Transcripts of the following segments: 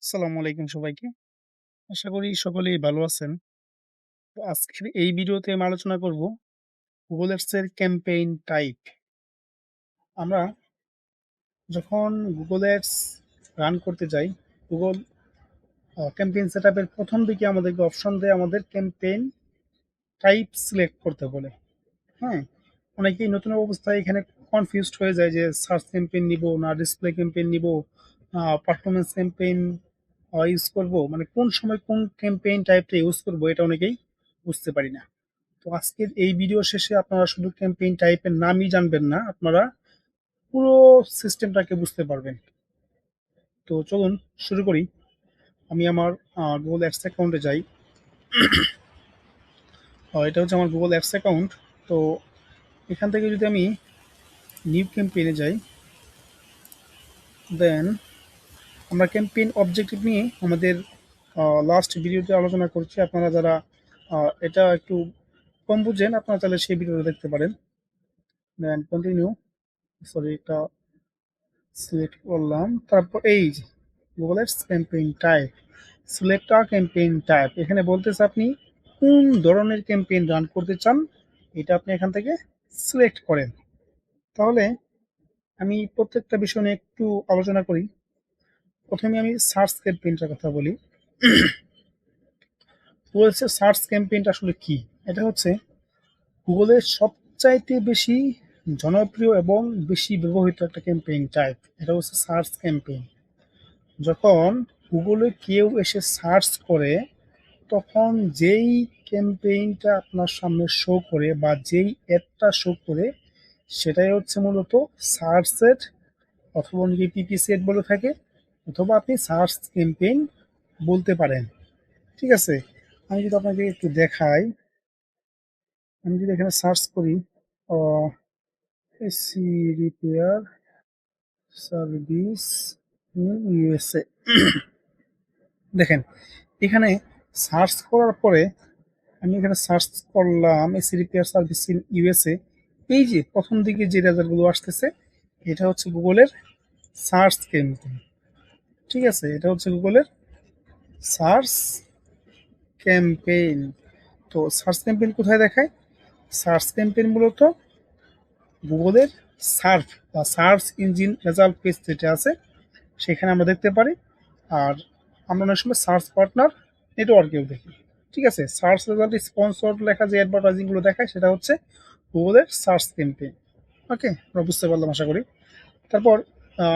আসসালামু আলাইকুম সবাইকে। আশা করি সকলেই ভালো আছেন। তো আজকের এই ভিডিওতে আমি আলোচনা করব Google Ads এর ক্যাম্পেইন টাইপ। আমরা যখন Google Ads রান করতে যাই, Google ক্যাম্পেইন সেটআপের ১ম দিকে আমাদেরকে অপশন দেয় আমাদের ক্যাম্পেইন টাইপ সিলেক্ট করতে বলে। হ্যাঁ? অনেকেই নতুন অবস্থায় এখানে কনফিউজড হয়ে যায় যে সার্চ ক্যাম্পেইন নিবো না ডিসপ্লে ক্যাম্পেইন নিবো, পারফরম্যান্স ক্যাম্পেইন ইউজ করব। মানে কোন সময় কোন ক্যাম্পেইন টাইপটা ইউজ করব এটা অনেকেই বুঝতে পারি না। তো আজকের এই ভিডিও শেষে আপনারা শুধু ক্যাম্পেইন টাইপের নামই জানবেন না, আপনারা পুরো সিস্টেমটাকে বুঝতে পারবেন। তো চলুন শুরু করি। আমি আমার Google Ads অ্যাকাউন্টে যাই। এটা হচ্ছে আমার Google Ads অ্যাকাউন্ট। তো এখান থেকে যদি আমি নিউ ক্যাম্পেইনে যাই, দেন আমরা ক্যাম্পেইন অবজেক্টিভ নিয়ে আমাদের লাস্ট ভিডিওতে আলোচনা করছি। আপনারা যারা এটা একটু কম বুঝেন, আপনারা চাইলে সেই ভিডিওটা দেখতে পারেন। দেন কন্টিনিউ, সরি এটা সিলেক্ট করলাম। তারপর এই যে Google Ads campaign type, select আ ক্যাম্পেইন টাইপ। এখানে বলতেছে আপনি কোন ধরনের ক্যাম্পেইন রান করতে চান, এটা আপনি এখান থেকে সিলেক্ট করেন। তাহলে আমি প্রত্যেকটা বিষয় নিয়ে একটু আলোচনা করি। প্রথমে আমি সার্চ ক্যাম্পেইনটার কথা বলি। বলছে সার্চ ক্যাম্পেইনটা আসলে কি? এটা হচ্ছে গুগলের সবচাইতে বেশি জনপ্রিয় এবং বেশি ব্যবহৃত একটা ক্যাম্পেইন টাইপ। এটা হচ্ছে সার্চ ক্যাম্পেইন। যখন গুগলে কেউ এসে সার্চ করে, তখন যেই ক্যাম্পেইনটা আপনার সামনে শো করে বা যেই অ্যাডটা শো করে, সেটাই হচ্ছে মূলত সার্চ এড, অথবা অনেকে পিপিসি এড বলে থাকে, অথবা আপনি সার্চ ক্যাম্পেইন বলতে পারেন। ঠিক আছে? আমি যদি আপনাকে একটু দেখাই, আমি যদি এখানে সার্চ করি AC repair service in USA, দেখেন এখানে সার্চ করার পরে আমি এখানে সার্চ করলাম AC repair service in USA. এই যে প্রথম দিকে যে রেজাল্টগুলো আসতেছে, এটা হচ্ছে গুগলের সার্চ ক্যাম্পেইন। ঠিক আছে? এটা হচ্ছে গুগলের সার্চ ক্যাম্পেইন। তো সার্চ ক্যাম্পেইন কোথায় দেখায়? সার্চ ক্যাম্পেইন মূলত গুগলের সার্চ বা সার্চ ইঞ্জিন রেজাল্ট পেজ যেটা আছে, সেখানে আমরা দেখতে পারি। আর আমরা অনেক সময় সার্চ পার্টনার নেটওয়ার্কেও দেখি। ঠিক আছে? সার্চ রেজাল্ট স্পন্সরড লেখা যে অ্যাডভার্টাইজিংগুলো দেখায়, সেটা হচ্ছে গুগলের সার্চ ক্যাম্পেইন। ওকে? আমরা বুঝতে পারলাম আশা করি। তারপর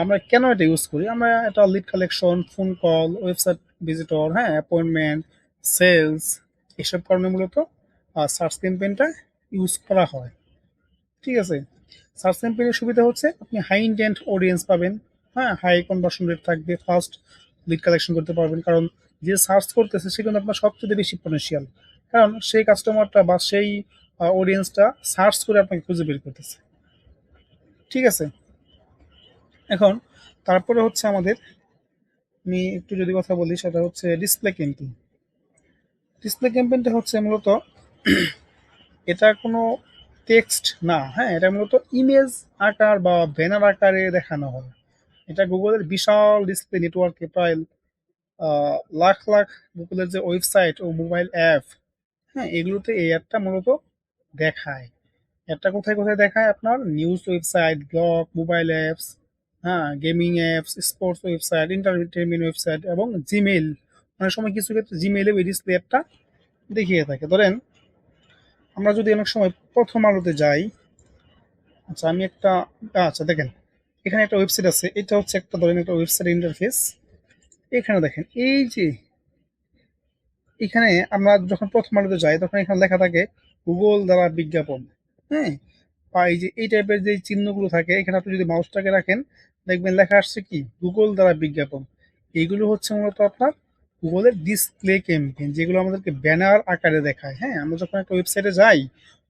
আমরা কেন এটা ইউজ করি? আমরা এটা lead collection, phone call, website visitor, হ্যাঁ? অ্যাপয়েন্টমেন্ট, সেলস, এসব কারণে মূলত সার্চ ক্যাম্পেইনটা ইউজ করা হয়। ঠিক আছে? সার্চ ক্যাম্পেইনের সুবিধা হচ্ছে আপনি হাই ইনটেন্ট অডিয়েন্স পাবেন, হ্যাঁ? হাই কনভার্সন রেট থাকবে, ফাস্ট লিড কালেকশন করতে পারবেন। কারণ যে সার্চ করতেছে সে কিন্তু আপনার সবচেয়ে বেশি পটেনশিয়াল। কারণ সেই কাস্টমারটা বা সেই অডিয়েন্সটা সার্চ করে আপনাকে খুঁজে বের করতেছে। ঠিক আছে? এখন তারপরে হচ্ছে আমাদের, আমি একটু যদি কথা বলি, সেটা হচ্ছে ডিসপ্লে ক্যাম্পেইন। ডিসপ্লে ক্যাম্পেইনটা হচ্ছে মূলত এটা কোনো টেক্সট না, হ্যাঁ? এটা মূলত ইমেজ আকার বা ব্যানার আকারে দেখানো হয়। এটা গুগলের বিশাল ডিসপ্লে নেটওয়ার্কে প্রায় লাখ লাখ গুগলের যে ওয়েবসাইট ও মোবাইল অ্যাপ, হ্যাঁ? এগুলোতে এই অ্যাপটা মূলত দেখায়। অ্যাপটা কোথায় কোথায় দেখায়? আপনার news website, blog, mobile apps, হ্যাঁ? Gaming apps, sports website, entertainment website এবং জিমেইল। অনেক সময় কিছু ক্ষেত্রে জিমেইলেও এই ডিসপ্লে অ্যাপটা দেখিয়ে থাকে। ধরেন আমরা যদি অনেক সময় প্রথম আলোতে যাই, আচ্ছা আমি একটা, আচ্ছা দেখেন এখানে একটা ওয়েবসাইট আছে। এটা হচ্ছে একটা, ধরেন একটা ওয়েবসাইট ইন্টারফেস। এখানে দেখেন এই যে এখানে আমরা যখন প্রথম আলোতে যাই, তখন এখানে লেখা থাকে গুগল দ্বারা বিজ্ঞাপন, হ্যাঁ? বা এই যে এই টাইপের যে চিহ্নগুলো থাকে, এখানে আপনি যদি মাউসটাকে রাখেন, দেখবেন লেখা আসছে কি গুগল দ্বারা বিজ্ঞাপন। এইগুলো হচ্ছে মূলত আপনার গুগলের ডিসপ্লে ক্যাম্পেইন, যেগুলো আমাদেরকে ব্যানার আকারে দেখায়। হ্যাঁ, আমরা যখন একটা ওয়েবসাইটে যাই,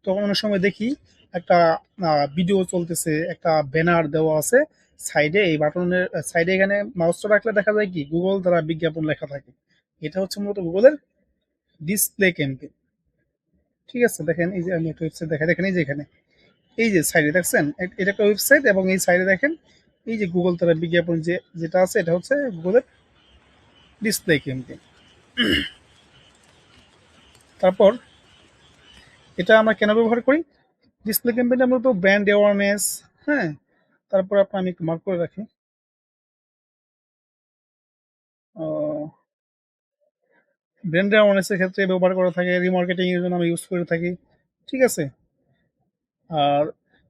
তখন অনেক সময় দেখি একটা ভিডিও চলতেছে, একটা ব্যানার দেওয়া আছে সাইডে, এই বাটনের সাইডে এখানে মাউসটা রাখলে দেখা যায় কি গুগল দ্বারা বিজ্ঞাপন লেখা থাকে। এটা হচ্ছে মূলত গুগলের ডিসপ্লে ক্যাম্পেইন। ঠিক আছে? দেখেন এই যে আমি একটা ওয়েবসাইট দেখাই, দেখেন এই যে এখানে এই যে সাইডে দেখছেন, এটা একটা ওয়েবসাইট এবং এই সাইডে দেখেন এই যে গুগল দ্বারা বিজ্ঞাপন যেটা আছে, এটা হচ্ছে গুগলের ডিসপ্লে ক্যাম্পেইন। তারপর এটা আমরা কেন ব্যবহার করি? ডিসপ্লে ক্যাম্পেইন আমরা তো ব্র্যান্ড অ্যাওয়ারনেস, হ্যাঁ? তারপর আপনার আমি একটু মার্ক করে রাখি। আ ব্র্যান্ড অ্যাওয়ারনেস এর ক্ষেত্রে ব্যবহার করা থাকে, রিমার্কেটিং এর জন্য আমরা ইউজ করে থাকি। ঠিক আছে? আর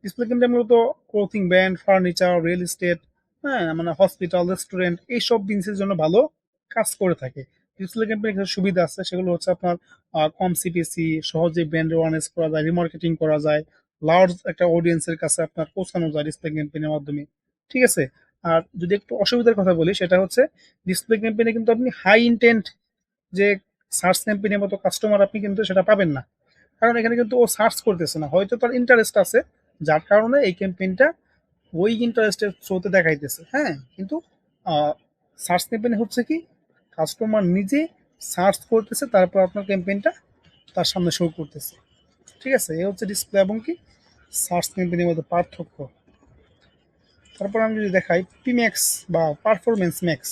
ডিসপ্লে ক্যাম্পেইন মূলত clothing brand, furniture, real estate, হ্যাঁ? মানে হসপিটাল, রেস্টুরেন্ট এইসব জিনিসের জন্য ভালো কাজ করে থাকে। ডিসপ্লে ক্যাম্পেইন এর কিছু সুবিধা আছে সেগুলো হচ্ছে আপনার কম সিপিসি, সহজেই ব্র্যান্ড অ্যাওয়ারনেস করা যায়, রিমার্কেটিং করা যায়, লার্জ একটা অডিয়েন্স এর কাছে আপনার পৌঁছানো যায় ডিসপ্লে ক্যাম্পেইন এর মাধ্যমে। ঠিক আছে? আর যদি একটু অসুবিধার কথা বলি সেটা হচ্ছে ডিসপ্লে ক্যাম্পেইন এ কিন্তু আপনি হাই ইনটেন্ট যে সার্চ ক্যাম্পেইন এর মতো কাস্টমার আপনি কিন্তু সেটা পাবেন না। কারণ এখানে কিন্তু ও সার্চ করতেছে না। হয়তো তার ইন্টারেস্ট আছে, যার কারণে এই ক্যাম্পেইনটা ওই ইন্টারেস্টের থ্রুতে দেখাইতেছে। হ্যাঁ? কিন্তু আ সার্চ ক্যাম্পেইন হচ্ছে কি কাস্টমার নিজে সার্চ করতেছে তারপর আপনার ক্যাম্পেইনটা তার সামনে শো করতেছে। ঠিক আছে? এই হচ্ছে ডিসপ্লে এবং কি সার্চ ক্যাম্পেইনের মধ্যে পার্থক্য। তারপর আমি যদি দেখাই পিম্যাক্স বা পারফরম্যান্স ম্যাক্স।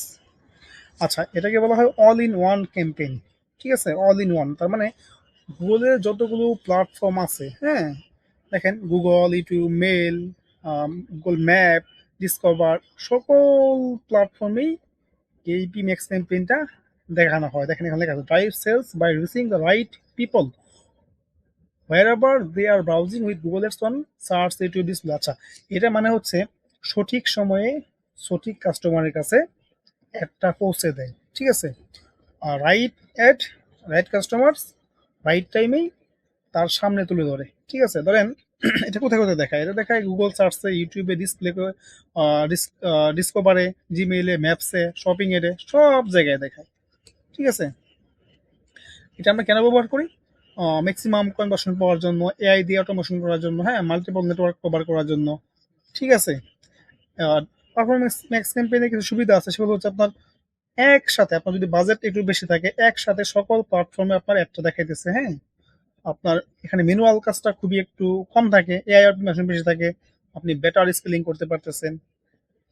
আচ্ছা, এটাকে বলা হয় অল ইন ওয়ান ক্যাম্পেইন। ঠিক আছে? অল ইন ওয়ান তার মানে গুগলের যতগুলো প্ল্যাটফর্ম আছে, হ্যাঁ? দেখেন Google, YouTube, mail, Google map, discover সকল প্ল্যাটফর্মেই এই পিম্যাক্স ক্যাম্পেইনটা দেখানো হয়। দেখেন এখানে লেখা আছে drive sales by reaching the right people wherever they are browsing with Google Ads on search YouTube display. আচ্ছা, এটা মানে হচ্ছে সঠিক সময়ে সঠিক কাস্টমারের কাছে অ্যাডটা পৌঁছে দেয়। ঠিক আছে? Right ad, right customers, right টাইমেই তার সামনে তুলে ধরে। ঠিক আছে? ধরেন এটা কোথায়, কোথায় দেখায়? এটা দেখায় গুগল সার্চে, ইউটিউবে, ডিসপ্লে করে ডিসকভারে, জিমেইলে, ম্যাপসে, শপিং এডে সব জায়গায় দেখায়। ঠিক আছে? এটা আমরা কেন ব্যবহার করি? ম্যাক্সিমাম কনভার্সন পাওয়ার জন্য, এআই দিয়ে অটোমেশন করার জন্য, হ্যাঁ? মাল্টিপল নেটওয়ার্ক কভার করার জন্য। ঠিক আছে? পারফরম্যান্স ম্যাক্স ক্যাম্পেইনে কিছু সুবিধা আছে সেগুলো হচ্ছে আপনার একসাথে আপনার যদি বাজেট একটু বেশি থাকে একসাথে সকল প্ল্যাটফর্মে আপনার অ্যাডটা দেখাইতেছে, হ্যাঁ? আপনার এখানে ম্যানুয়াল কাজটা খুবই একটু কম থাকে, এআই অটোমেশন বেশি থাকে, আপনি বেটার স্কেলিং করতে পারতেছেন।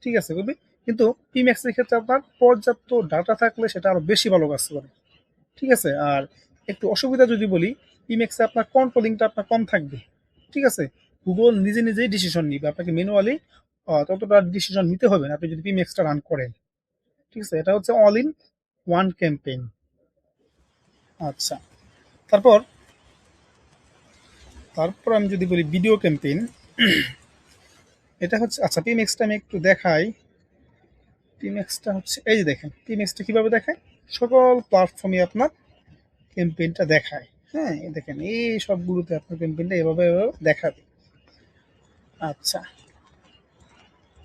ঠিক আছে বুঝলি? কিন্তু পিম্যাক্স এর ক্ষেত্রে আপনার পর্যাপ্ত ডাটা থাকলে সেটা আরো বেশি ভালো কাজ করে। ঠিক আছে? আর একটু অসুবিধা যদি বলি, পিম্যাক্সে আপনার কন্ট্রোলিংটা আপনার কম থাকবে। ঠিক আছে? গুগল নিজে নিজেই ডিসিশন নিবে, আপনাকে ম্যানুয়ালি ততটা ডিসিশন নিতে হবে না আপনি যদি পিম্যাক্সটা রান করেন। ঠিক আছে? এটা হচ্ছে অল ইন ওয়ান ক্যাম্পেইন। আচ্ছা, তারপর তারপর আমি যদি বলি ভিডিও ক্যাম্পেইন, এটা হচ্ছে আচ্ছা পিএমএক্সটা আমি একটু দেখাই। পিএমএক্সটা হচ্ছে এই যে দেখেন পিএমএক্সটা কিভাবে দেখায়, সকল প্ল্যাটফর্মে আপনার ক্যাম্পেইনটা দেখায়। হ্যাঁ, এই দেখেন এই সবগুলোতে আপনার ক্যাম্পেইনটা এভাবে এভাবে দেখাবে। আচ্ছা,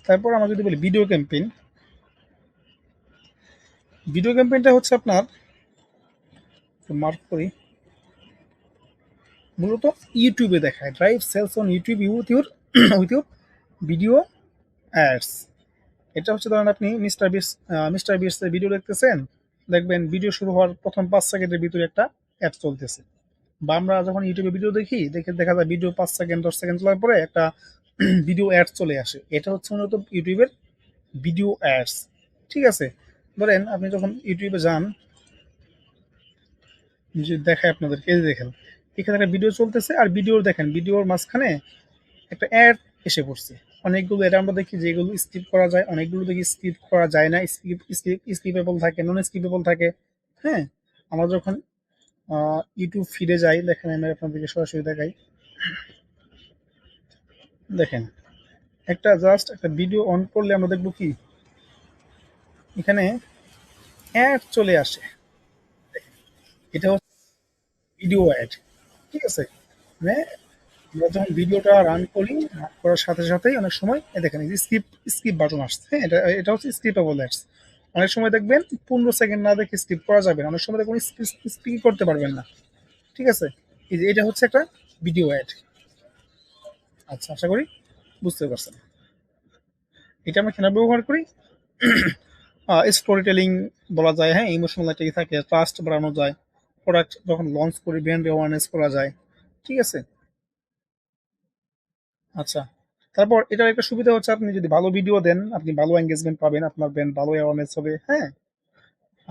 তারপর আমরা যদি বলি ভিডিও ক্যাম্পেইন, ভিডিও ক্যাম্পেইনটা হচ্ছে আপনার মার্ক করি মূলত ইউটিউবে দেখায়, drive sales on YouTube with your with your video ads. এটা হচ্ছে ধরেন আপনি মিস্টার বিস্টের ভিডিও দেখতেছেন, দেখবেন ভিডিও শুরু হওয়ার প্রথম 5 সেকেন্ডের ভিতরে একটা অ্যাড চলতেছে। বা আমরা যখন ইউটিউবে ভিডিও দেখি দেখে দেখা যায় ভিডিও 5 সেকেন্ড 10 সেকেন্ড চলার পরে একটা ভিডিও অ্যাড চলে আসে। এটা হচ্ছে মূলত ইউটিউবের ভিডিও অ্যাডস। ঠিক আছে? ধরেন আপনি যখন ইউটিউবে যান, যে দেখায় আপনাদেরকে, এই যে দেখেন এখানে একটা ভিডিও চলতেছে আর ভিডিওর দেখেন ভিডিওর মাঝখানে একটা অ্যাড এসে পড়ছে। অনেকগুলো অ্যাড আমরা দেখি যেগুলো স্কিপ করা যায়, অনেকগুলো দেখি স্কিপ করা যায় না, স্কিপেবল থাকে, নন স্কিপেবল থাকে। হ্যাঁ, আমরা যখন ইউটিউব ফিরে যাই, দেখেন আমি আপনাদেরকে সরাসরি দেখাই। দেখেন একটা জাস্ট একটা ভিডিও অন করলে আমরা দেখবো কি এখানে অ্যাড চলে আসে। এটা হচ্ছে ভিডিও অ্যাড। ঠিক আছে? মানে আমরা যখন ভিডিওটা রান করি, রান করার সাথে সাথেই অনেক সময় দেখেন স্কিপ স্কিপ বাটন আসছে। হ্যাঁ, এটা এটা হচ্ছে স্কিপেবল অ্যাডস। অনেক সময় দেখবেন 15 সেকেন্ড না দেখে স্কিপ করা যাবে না, অনেক সময় দেখবেন স্কিপ করতে পারবেন না। ঠিক আছে? এই যে এটা হচ্ছে একটা ভিডিও অ্যাড। আচ্ছা, আশা করি বুঝতে পারছেন। এটা আমরা কেন ব্যবহার করি? স্টোরি টেলিং বলা যায়, হ্যাঁ? ইমোশনাল একটা থাকে, ট্রাস্ট বাড়ানো যায়, প্রোডাক্ট যখন লঞ্চ করি ব্র্যান্ড অ্যাওয়ারনেস করা যায়। ঠিক আছে? আচ্ছা, তারপর এটার একটা সুবিধা হচ্ছে আপনি যদি ভালো ভিডিও দেন, আপনি ভালো এনগেজমেন্ট পাবেন, আপনার ব্র্যান্ড ভালো অ্যাওয়ারনেস হবে, হ্যাঁ?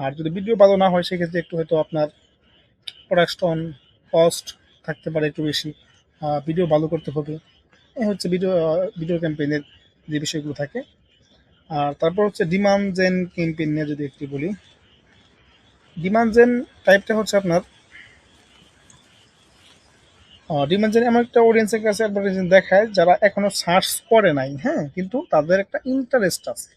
আর যদি ভিডিও ভালো না হয় সেক্ষেত্রে একটু হয়তো আপনার প্রোডাকশন কস্ট থাকতে পারে একটু বেশি, ভিডিও ভালো করতে হবে। এই হচ্ছে ভিডিও ক্যাম্পেইনের যে বিষয়গুলো থাকে। আর তারপর হচ্ছে ডিমান্ড জেন ক্যাম্পেইন নিয়ে যদি একটু বলি, ডিমান্ড জেন টাইপটা হচ্ছে আপনার ডিমান্ড জেন এমন একটা অডিয়েন্সের কাছে অ্যাডভার্টাইজিং দেখায় যারা এখনো সার্চ করে নাই, হ্যাঁ, কিন্তু তাদের একটা ইন্টারেস্ট আছে।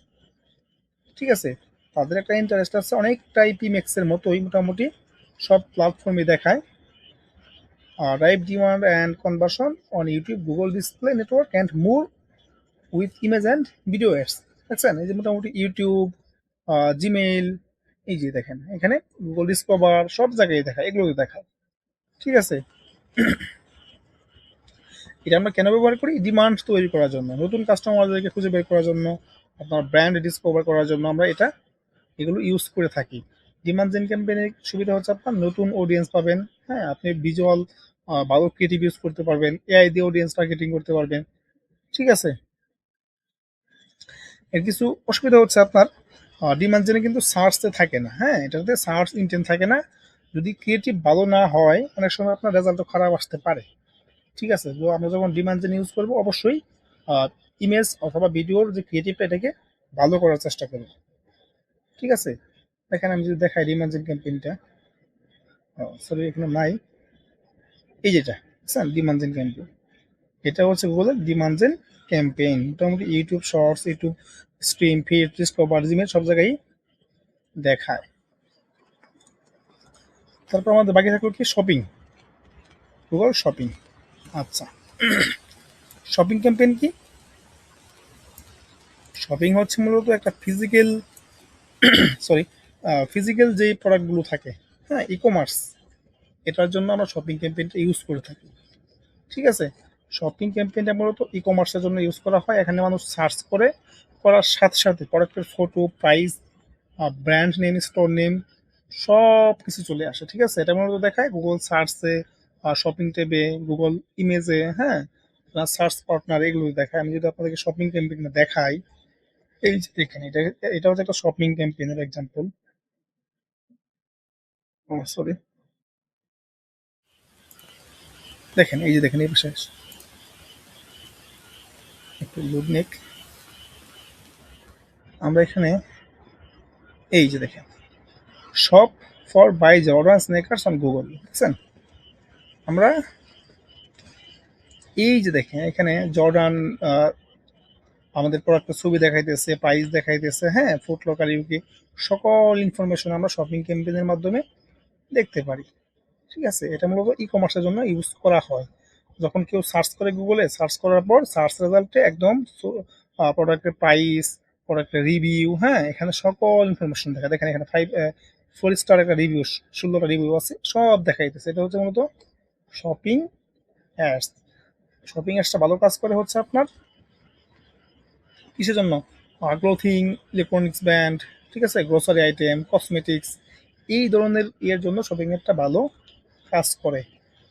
ঠিক আছে, তাদের একটা ইন্টারেস্ট আছে অনেকটাই পিমেক্সের মতোই মোটামুটি সব প্ল্যাটফর্মে দেখায়। Drive demand and conversion on YouTube, Google Display Network and more with image and video ads। দেখছেন এই যে মোটামুটি ইউটিউব, জিমেইল, এই যে দেখেন এখানে গুগল ডিসকভার সব জায়গায় দেখায়, এগুলো দেখায়। ঠিক আছে, এটা আমরা কেন ব্যবহার করি? ডিমান্ড তৈরি করার জন্য, নতুন কাস্টমারদেরকে খুঁজে বের করার জন্য, আপনার ব্র্যান্ড ডিসকভার করার জন্য আমরা এগুলো ইউজ করে থাকি। ডিমান্ড জেন ক্যাম্পেইনের সুবিধা হচ্ছে আপনার নতুন অডিয়েন্স পাবেন, হ্যাঁ, আপনি ভিজুয়াল ভালো ক্রিয়েটিভ ইউজ করতে পারবেন, এআই দিয়ে অডিয়েন্স টার্গেটিং করতে পারবেন। ঠিক আছে, এর কিছু অসুবিধা হচ্ছে আপনার ডিমান্ড জেনে কিন্তু সার্চতে থাকে না, হ্যাঁ, এটাতে সার্চ ইন্টেন্ট থাকে না। যদি ক্রিয়েটিভ ভালো না হয় অনেক সময় আপনার রেজাল্টও খারাপ আসতে পারে। ঠিক আছে, তো আমরা যখন ডিমান্ড জেন ইউজ করবো অবশ্যই ইমেজ অথবা ভিডিওর যে ক্রিয়েটিভটা এটাকে ভালো করার চেষ্টা করবো। ঠিক আছে, দেখেন আমি যদি দেখাই ডিমান্ড জেন ক্যাম্পেইনটা, সরি এখানে নাই, এই যেটা বুঝছেন ডিমান্ড জেন ক্যাম্পেইন, এটা হচ্ছে গুগলের ডিমান্ড জেন ক্যাম্পেইন। মোটামুটি YouTube shorts, YouTube stream, feed, discover, Gmail সব জায়গায় দেখায়। তারপর আমাদের বাকি থাকলো কি শপিং, গুগল শপিং। আচ্ছা, শপিং ক্যাম্পেইন কি? শপিং হচ্ছে মূলত একটা সরি ফিজিক্যাল যে প্রোডাক্টগুলো থাকে, হ্যাঁ, ই কমার্স, এটার জন্য আমরা শপিং ক্যাম্পেইনটা ইউজ করে থাকি। ঠিক আছে, শপিং ক্যাম্পেইনটা মূলত ই কমার্সের জন্য ইউজ করা হয়। এখানে মানুষ সার্চ করে, করার সাথে সাথে প্রোডাক্টের photo, price, brand name, store name সব কিছু চলে আসে। ঠিক আছে, এটা মূলত দেখায় গুগল সার্চে, শপিং ট্যাবে, গুগল ইমেজে, হ্যাঁ, সার্চ পার্টনার, এগুলো দেখায়। আমি যদি আপনাদেরকে শপিং ক্যাম্পেইনটা দেখাই, এই যে দেখেন এটা হচ্ছে একটা শপিং ক্যাম্পেইনের এক্সাম্পল। ও সরি, দেখেন এই যে দেখেন এই পাশে একটু লুড নেক, আমরা এখানে এই যে দেখেন shop for buy Jordan sneakers on Google, বুঝছেন? আমরা এই যে দেখেন এখানে জর্ডান আমাদের প্রোডাক্টের ছবি দেখাইতেছে, প্রাইস দেখাইতেছে, হ্যাঁ, ফুড লকার ইউকে সকল ইনফরমেশন আমরা শপিং ক্যাম্পেইনের মাধ্যমে দেখতে পারি। ঠিক আছে, এটা মূলত ই কমার্সের জন্য ইউজ করা হয়। যখন কেউ সার্চ করে গুগলে, সার্চ করার পর সার্চ রেজাল্টে একদম প্রোডাক্টের প্রাইস, প্রোডাক্টের রিভিউ, হ্যাঁ, এখানে সকল ইনফরমেশন দেখা, দেখেন এখানে 4 স্টার একটা রিভিউ, 16টা রিভিউ আছে, সব দেখাইতেছে। এটা হচ্ছে মূলত শপিং অ্যাডস। শপিং অ্যাডসটা ভালো কাজ করে হচ্ছে আপনার কিসের জন্য? ক্লোথিং, ইলেকট্রনিক্স ব্র্যান্ড, ঠিক আছে, গ্রোসারি আইটেম, কসমেটিক্স, এই ধরনের ইয়ের জন্য শপিং অ্যাডটা ভালো কাজ করে।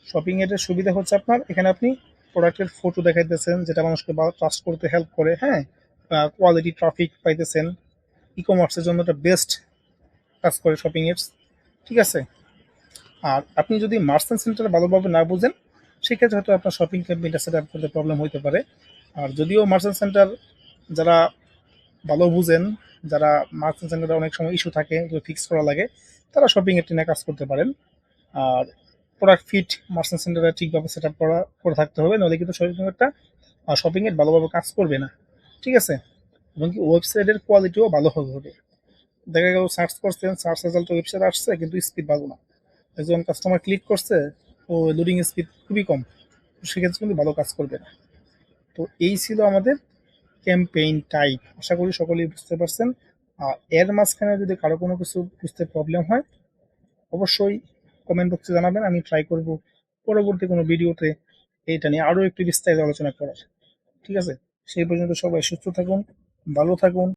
শপিং এর সুবিধা হচ্ছে আপনার এখানে আপনি প্রোডাক্টের ফটো দেখাইতেছেন যেটা মানুষকে ট্রাস্ট করতে হেল্প করে, হ্যাঁ, কোয়ালিটি ট্রাফিক পাইতেছেন। ই কমার্সের জন্য একটা বেস্ট কাজ করে শপিং এর। ঠিক আছে, আর আপনি যদি মার্চেন্ট সেন্টার ভালোভাবে না বুঝেন সেক্ষেত্রে হয়তো আপনার শপিং ক্যাম্পেইনটা সেট আপ করতে প্রবলেম হতে পারে। আর যদিও মার্চেন্ট সেন্টার যারা ভালো বুঝেন, যারা মার্চেন্ট সেন্টারে অনেক সময় ইস্যু থাকে যে ফিক্স করা লাগে, তারা শপিং এর টিনে কাজ করতে পারেন। আর প্রোডাক্ট ফিট মার্চেন্ট সেন্টারে ঠিকভাবে সেট আপ করে থাকতে হবে, নাহলে কিন্তু শপিং এর ভালোভাবে কাজ করবে না। ঠিক আছে, এবং কি ওয়েবসাইটের কোয়ালিটিও ভালো হবে। দেখা গেল সার্চ করছেন, সার্চ রেজাল্ট ওয়েবসাইট আসছে কিন্তু স্পিড ভালো না, একজন কাস্টমার ক্লিক করছে, ও লোডিং স্পিড খুবই কম, সেক্ষেত্রে কিন্তু ভালো কাজ করবে না। তো এই ছিল আমাদের ক্যাম্পেইন টাইপ, আশা করি সকলেই বুঝতে পারছেন। আর এর মাঝখানে যদি কারো কোনো কিছু বুঝতে প্রবলেম হয় অবশ্যই কমেন্ট বক্সে জানাবেন, আমি ট্রাই করব পরবর্তী কোনো ভিডিওতে এটা নিয়ে আরও একটু বিস্তারিত আলোচনা করার। ঠিক আছে, সেই পর্যন্ত সবাই সুস্থ থাকুন, ভালো থাকুন।